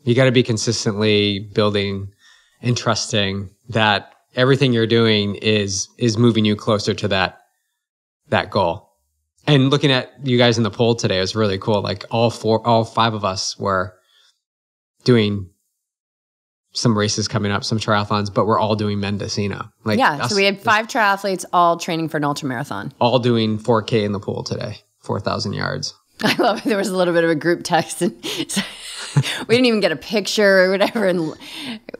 You got to be consistently building and trusting that everything you're doing is moving you closer to that goal. And looking at you guys in the poll today was really cool. All 5 of us were doing some races coming up, some triathlons, but we're all doing Mendocino. So we had 5 triathletes all training for an ultramarathon. All doing 4K in the pool today, 4,000 yards. I love it. There was a little bit of a group text, and we didn't even get a picture or whatever. And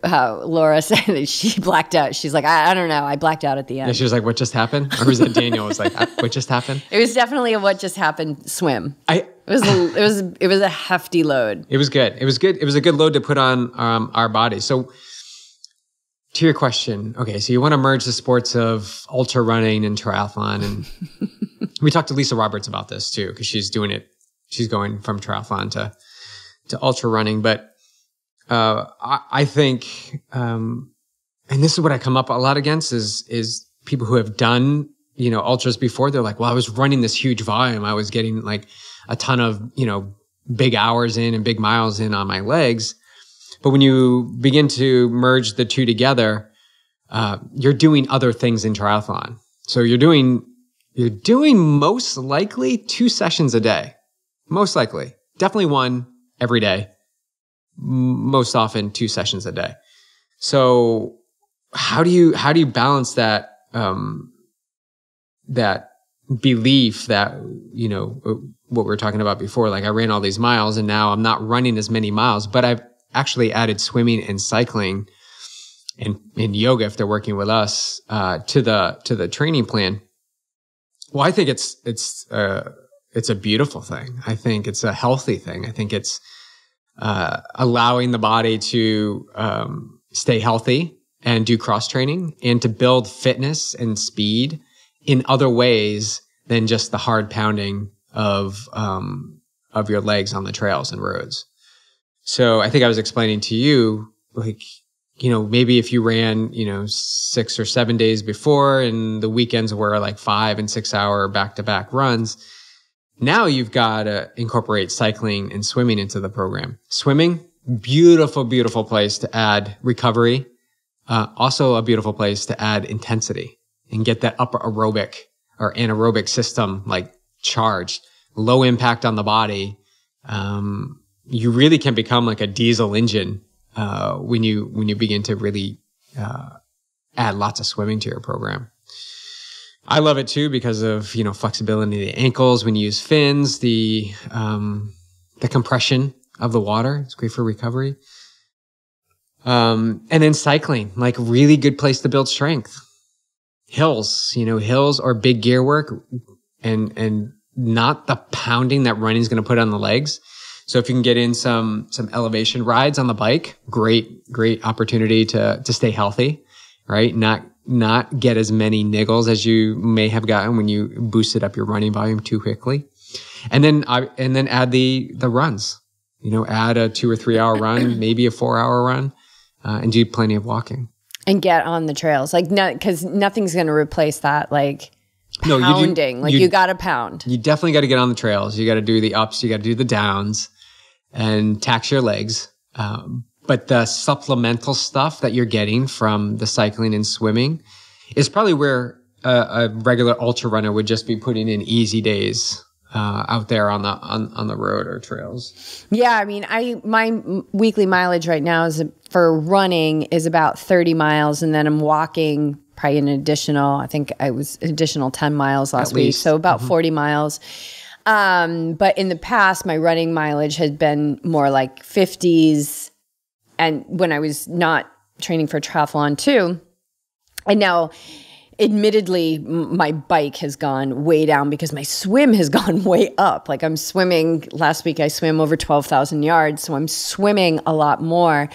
Laura said that she blacked out. She's like, I don't know. I blacked out at the end. Yeah, she was like, what just happened? Or was that Daniel was like, what just happened? It was definitely a what just happened swim. It was a hefty load. It was good. It was good. It was a good load to put on our bodies. So to your question, okay, so you want to merge the sports of ultra running and triathlon. And we talked to Lisa Roberts about this too, because she's doing it. She's going from triathlon to ultra running. But I think, and this is what I come up a lot against is people who have done, ultras before. They're like, well, I was running this huge volume. I was getting a ton of, big hours in and big miles in on my legs. But when you begin to merge the two together, you're doing other things in triathlon. So you're doing most likely 2 sessions a day. Most likely. Definitely 1 every day. Most often 2 sessions a day. So how do you balance that, that belief that, what we were talking about before, I ran all these miles and now I'm not running as many miles, but I've actually added swimming and cycling and yoga, if they're working with us, to the training plan. Well, I think it's a beautiful thing. I think it's a healthy thing. I think it's allowing the body to stay healthy and do cross training and to build fitness and speed in other ways than just the hard pounding of your legs on the trails and roads. So I think I was explaining to you, maybe if you ran, 6 or 7 days before and the weekends were 5 and 6 hour back-to-back runs, now you've got to incorporate cycling and swimming into the program. Swimming, beautiful, beautiful place to add recovery. Also a beautiful place to add intensity and get that upper aerobic or anaerobic system charged. Low impact on the body. You really can become like a diesel engine when you begin to really add lots of swimming to your program. I love it too because of, flexibility of the ankles when you use fins, the compression of the water. It's great for recovery. And then cycling, like really good place to build strength. Hills or big gear work and not the pounding that running is going to put on the legs. So if you can get in some elevation rides on the bike, great opportunity to stay healthy, right? Not get as many niggles as you may have gotten when you boosted up your running volume too quickly. And then add the runs, add a 2 or 3 hour run, maybe a 4 hour run, and do plenty of walking. And get on the trails, because nothing's going to replace that, pounding. You got to pound. You definitely got to get on the trails. You got to do the ups, you got to do the downs, and tax your legs. But the supplemental stuff that you're getting from the cycling and swimming is probably where a regular ultra runner would just be putting in easy days out there on the road or trails. Yeah, I mean, my weekly mileage right now for running is about 30 miles, and then I'm walking probably an additional 10 miles last week, so about 40 miles. But in the past, my running mileage had been more like 50s, and when I was not training for triathlon too. And now, admittedly, my bike has gone way down because my swim has gone way up. Like I'm swimming, last week I swam over 12,000 yards, so I'm swimming a lot more.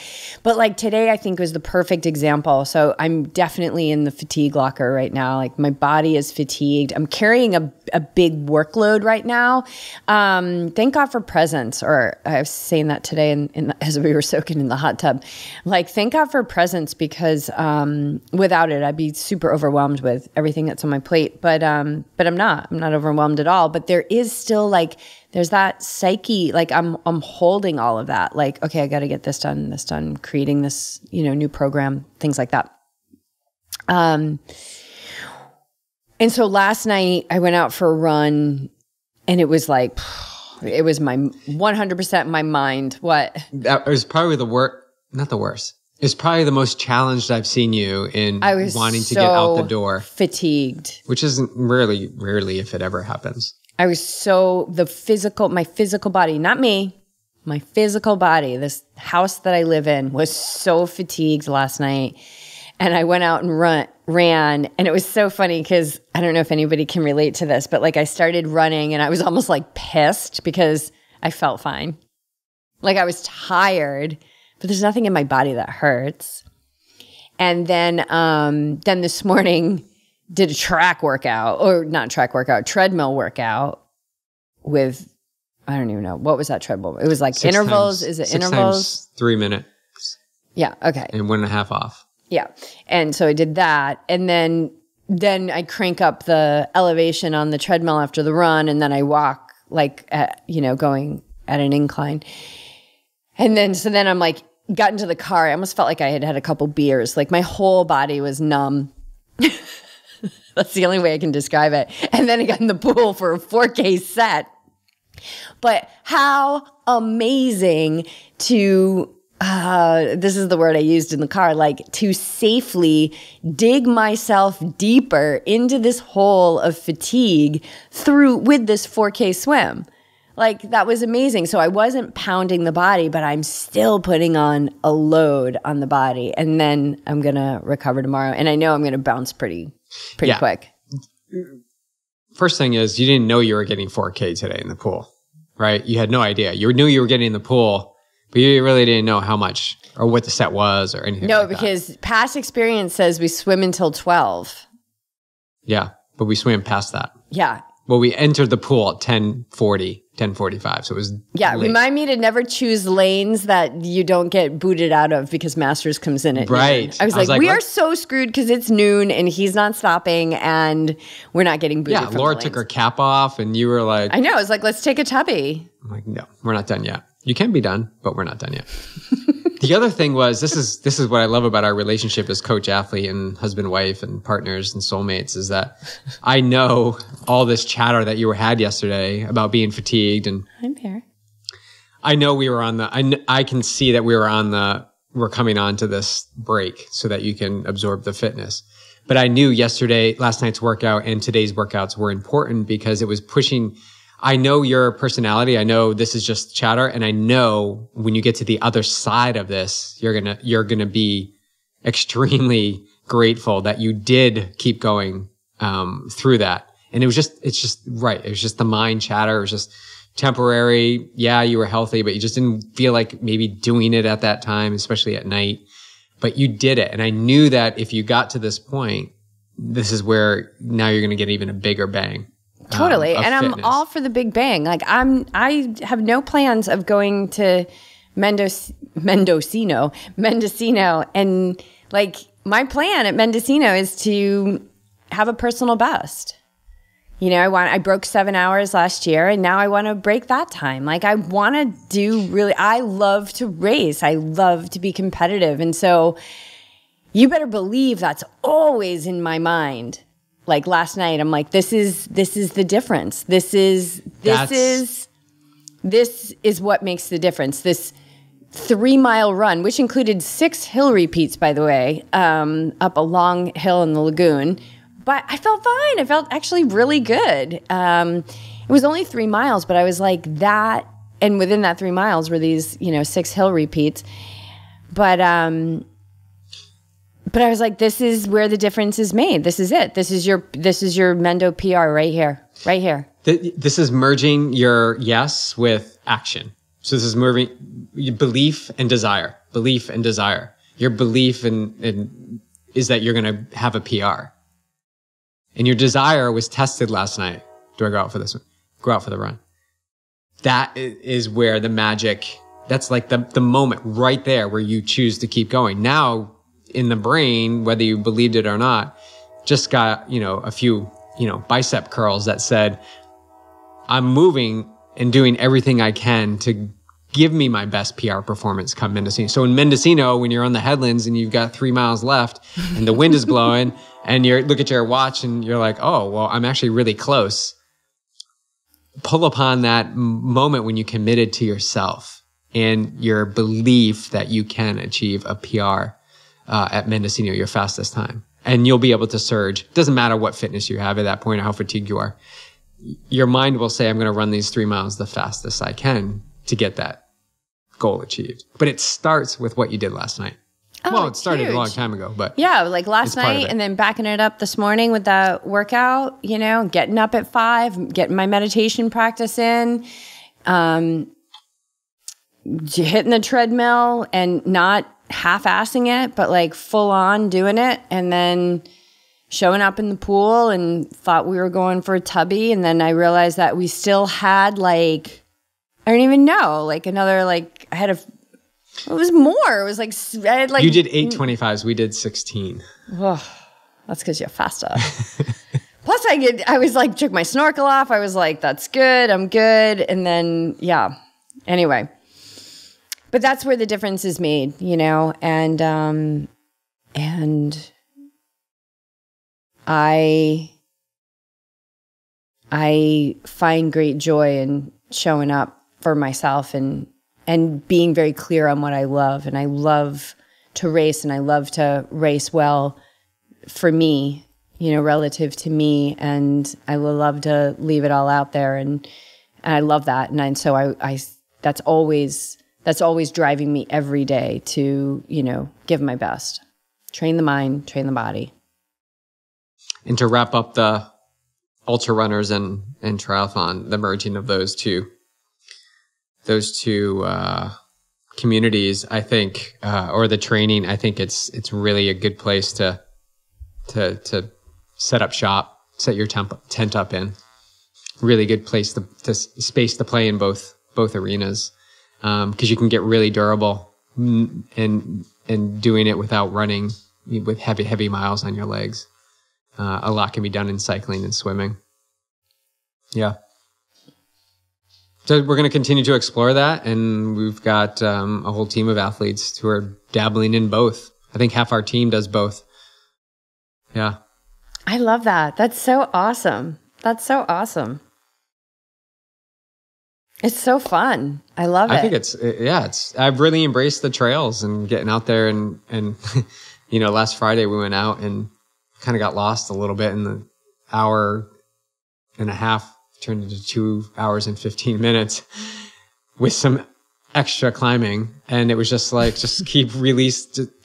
But like today, I think was the perfect example. So I'm definitely in the fatigue locker right now. Like my body is fatigued. I'm carrying a big workload right now. Thank God for presence. Or I was saying that today as we were soaking in the hot tub. Like, thank God for presence, because without it, I'd be super overwhelmed with everything that's on my plate. But I'm not overwhelmed at all. But there is still there's that psyche, I'm holding all of that. Like, okay, I got to get this done, creating this, new program, things like that. And so last night I went out for a run, and it was my 100% my mind. What? That was probably not the worst. It's probably the most challenged I've seen you in wanting to get out the door. Fatigued. Which isn't rarely if it ever happens. I was my physical body, not me, my physical body, this house that I live in, was so fatigued last night. And I went out and ran, and it was so funny because I don't know if anybody can relate to this, but I started running and I was almost pissed because I felt fine. I was tired, but there's nothing in my body that hurts. And then this morning did a treadmill workout with, I don't even know. What was that treadmill? It was intervals. Is it intervals? 3 minutes. Yeah. Okay. And 1.5 off. Yeah. And so I did that. And then I crank up the elevation on the treadmill after the run. And then I walk going at an incline. And then I'm got into the car. I almost felt like I had a couple beers. My whole body was numb. That's the only way I can describe it. And then I got in the pool for a 4K set. But how amazing to, this is the word I used in the car, to safely dig myself deeper into this hole of fatigue with this 4K swim. That was amazing. So I wasn't pounding the body, but I'm still putting on a load on the body. And then I'm going to recover tomorrow. And I know I'm going to bounce pretty quick. First thing is, you didn't know you were getting 4K today in the pool, right? You had no idea. You knew you were getting in the pool, but you really didn't know how much or what the set was or anything. No, because past experience says we swim until 12. Yeah, but we swam past that. Yeah. Well, we entered the pool at 10:40, 10:45, so it was late. Remind me to never choose lanes that you don't get booted out of because Masters comes in at right. noon. I was like, we are so screwed because it's noon and he's not stopping and we're not getting booted from Laura the took lanes. her cap off and you were like... I know, I was like, let's take a tubby. I'm like, no, we're not done yet. You can be done, but we're not done yet. The other thing was, this is what I love about our relationship as coach, athlete, and husband, wife, and partners and soulmates, is that I know all this chatter that you had yesterday about being fatigued, and I'm there. I know we were on the. I can see that we were we're coming on to this break so that you can absorb the fitness. But I knew last night's workout and today's workouts were important because it was pushing. I know your personality. I know this is just chatter. And I know when you get to the other side of this, you're going to be extremely grateful that you did keep going, through that. And it's just right. It was just the mind chatter. It was just temporary. Yeah, you were healthy, but you just didn't feel like maybe doing it at that time, especially at night. But you did it. And I knew that if you got to this point, this is where now you're going to get even a bigger bang. Totally. And fitness. I'm all for the big bang. Like I have no plans of going to Mendocino. And like my plan at Mendocino is to have a personal best. You know, I broke 7 hours last year and now I want to break that time. Like I want to I love to race. I love to be competitive. And so you better believe that's always in my mind. Like last night, I'm like, this is the difference. This is what makes the difference. This 3-mile run, which included 6 hill repeats, by the way, up a long hill in the lagoon. But I felt fine. I felt actually really good. It was only 3 miles, but I was like that. And within that 3 miles were these, 6 hill repeats. But I was like, this is where the difference is made. This is it. This is your Mendo PR right here, right here. This is merging your yes with action. So this is merging belief and desire. Belief and desire. Your belief is that you're going to have a PR. And your desire was tested last night. Do I go out for this one? Go out for the run. That is where the magic, that's like the moment right there where you choose to keep going. Now, in the brain, whether you believed it or not, just got, a few, bicep curls that said, I'm moving and doing everything I can to give me my best PR performance come Mendocino. So in Mendocino, when you're on the headlands and you've got 3 miles left and the wind is blowing and you look at your watch and you're like, oh, well, I'm actually really close. Pull upon that moment when you committed to yourself and your belief that you can achieve a PR at Mendocino, your fastest time. And you'll be able to surge. Doesn't matter what fitness you have at that point or how fatigued you are. Your mind will say, I'm going to run these 3 miles the fastest I can to get that goal achieved. But it starts with what you did last night. Oh, well, it started huge. a long time ago, but yeah, like last night and then backing it up this morning with that workout, getting up at 5, getting my meditation practice in, hitting the treadmill and not half-assing it, but like full on doing it, and then showing up in the pool and thought we were going for a tubby, and then I realized that we still had I don't even know, another, it was more. It was I had you did 8:25s. We did 16. Oh, that's because you're faster. Plus I was took my snorkel off. I was like, that's good. I'm good. And then, yeah. Anyway, but that's where the difference is made, and I find great joy in showing up for myself and being very clear on what I love. And I love to race, and I love to race well for me, relative to me. And I will love to leave it all out there. And I love that. And so I that's always driving me every day to, give my best, train the mind, train the body. And to wrap up the ultra runners and triathlon, the merging of those two communities, I think, or the training, I think it's really a good place to set up shop, set your tent up in. Really good place to space to play in both arenas, because you can get really durable and doing it without running with heavy miles on your legs. A lot can be done in cycling and swimming. Yeah. So we're going to continue to explore that, and we've got a whole team of athletes who are dabbling in both. I think half our team does both. Yeah. I love that. That's so awesome. That's so awesome. It's so fun. I love it. I think I've really embraced the trails and getting out there and you know, last Friday we went out and kind of got lost a little bit, and the hour and a half turned into 2 hours and 15 minutes with some extra climbing. And it was just like, just keep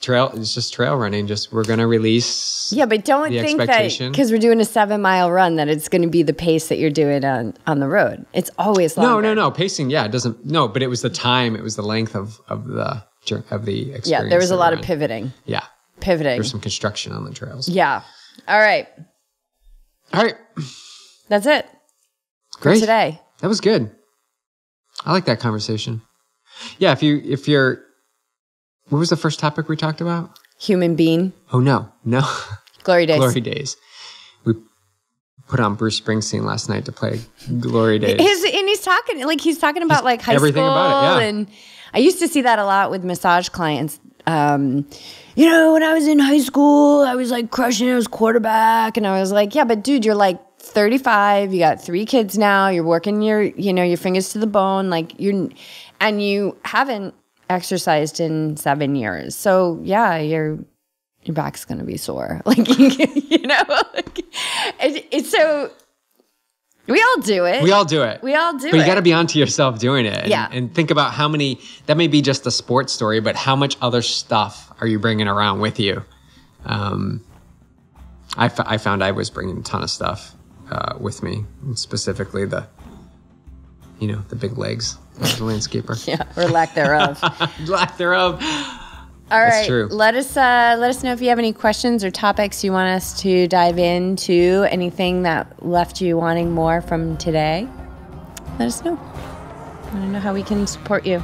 trail. It's just trail running. We're going to release. Yeah, but don't think that because we're doing a 7-mile run that it's going to be the pace that you're doing on the road. It's always longer. No. Pacing. Yeah. It doesn't, no, but it was the time. It was the length of the experience. Yeah. There was a lot of pivoting. Yeah. Pivoting. There's some construction on the trails. Yeah. All right. That's it. Great. For today. That was good. I like that conversation. Yeah, if you're, what was the first topic we talked about? Human being. Oh, no. Glory Days. Glory Days. We put on Bruce Springsteen last night to play Glory Days. And he's talking about like high everything school. About it, yeah. And I used to see that a lot with massage clients. You know, when I was in high school, I was like crushing it. I was quarterback. And I was like, yeah, but dude, you're like 35. You got 3 kids now. You're working your fingers to the bone. Like and you haven't exercised in 7 years. So yeah, your back's going to be sore. Like, you know, it's so, we all do it. But you got to be onto yourself doing it. And think about how many, that may be just a sports story, but how much other stuff are you bringing around with you? I found I was bringing a ton of stuff with me, specifically the big legs of the landscaper. Yeah, or lack thereof. Lack thereof. All right. That's true. Let us know if you have any questions or topics you want us to dive into. Anything that left you wanting more from today. Let us know. I want to know how we can support you.